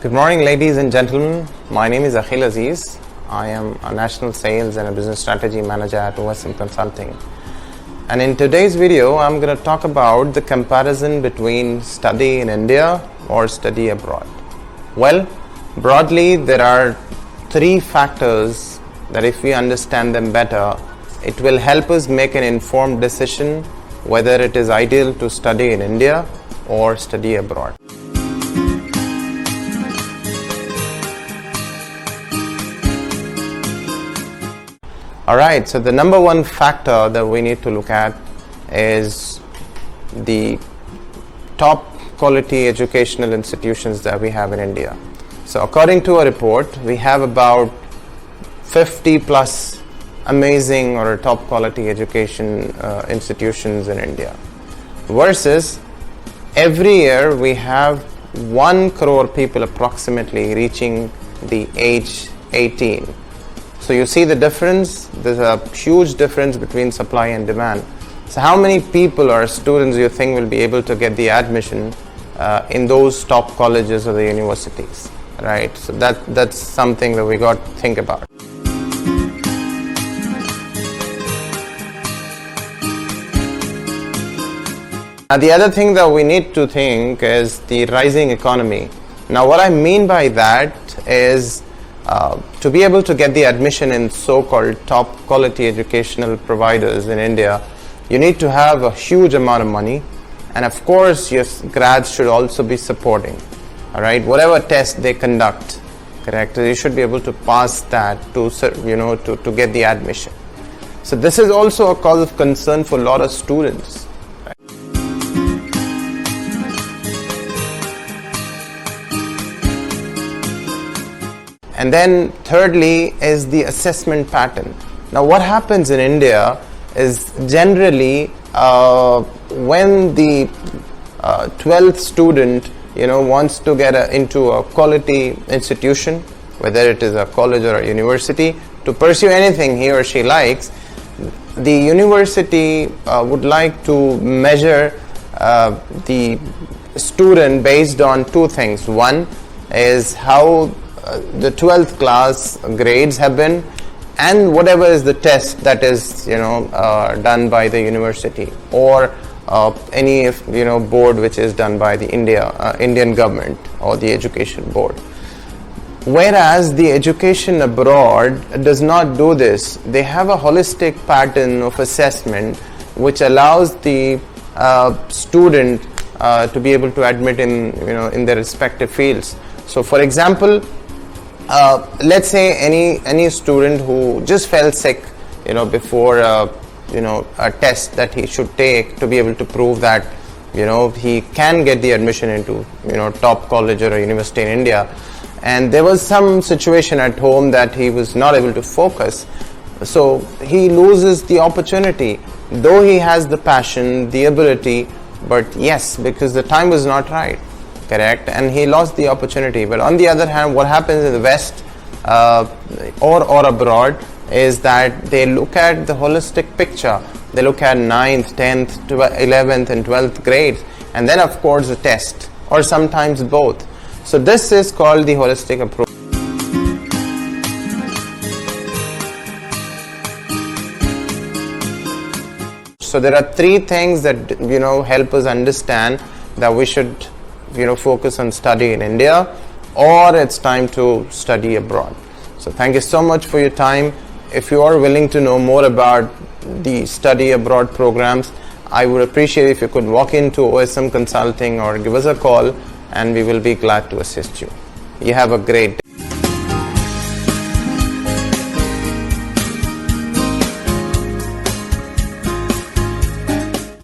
Good morning, ladies and gentlemen. My name is Akhil Aziz. I am a National Sales and a Business Strategy Manager at OSM Consulting. And in today's video, I'm going to talk about the comparison between study in India or study abroad. Well, broadly, there are three factors that if we understand them better, it will help us make an informed decision whether it is ideal to study in India or study abroad. Alright, so the number one factor that we need to look at is the top quality educational institutions that we have in India. So according to a report, we have about 50 plus amazing or top quality education institutions in India, versus every year we have 1 crore people approximately reaching the age 18. So you see the difference. There's a huge difference between supply and demand. So how many people or students you think will be able to get the admission in those top colleges or the universities, right? So that's something that we got to think about. Now the other thing that we need to think is the rising economy. Now what I mean by that is to be able to get the admission in so-called top quality educational providers in India, you need to have a huge amount of money, and of course your grads should also be supporting, all right, whatever test they conduct, correct, you should be able to pass that to get the admission. So this is also a cause of concern for a lot of students. And then thirdly is the assessment pattern. Now what happens in India is generally when the 12th student wants to get into a quality institution, whether it is a college or a university, to pursue anything he or she likes, the university would like to measure the student based on two things. One is how the 12th class grades have been, and whatever is the test that is done by the university or any board which is done by the Indian government or the education board. Whereas the education abroad does not do this. They have a holistic pattern of assessment which allows the student to be able to admit in their respective fields. So for example, let's say any student who just fell sick before a test that he should take to be able to prove that he can get the admission into top college or a university in India, and there was some situation at home that he was not able to focus, so he loses the opportunity, though he has the passion, the ability, but yes, because the time was not right, correct, and he lost the opportunity. But on the other hand, what happens in the West or abroad is that they look at the holistic picture. They look at 9th, 10th, 11th and 12th grades, and then of course the test, or sometimes both. So this is called the holistic approach. So there are three things that help us understand that we should focus on study in India, or it's time to study abroad. So thank you so much for your time. If you are willing to know more about the study abroad programs, I would appreciate if you could walk into OSM Consulting or give us a call, and we will be glad to assist you. You have a great day.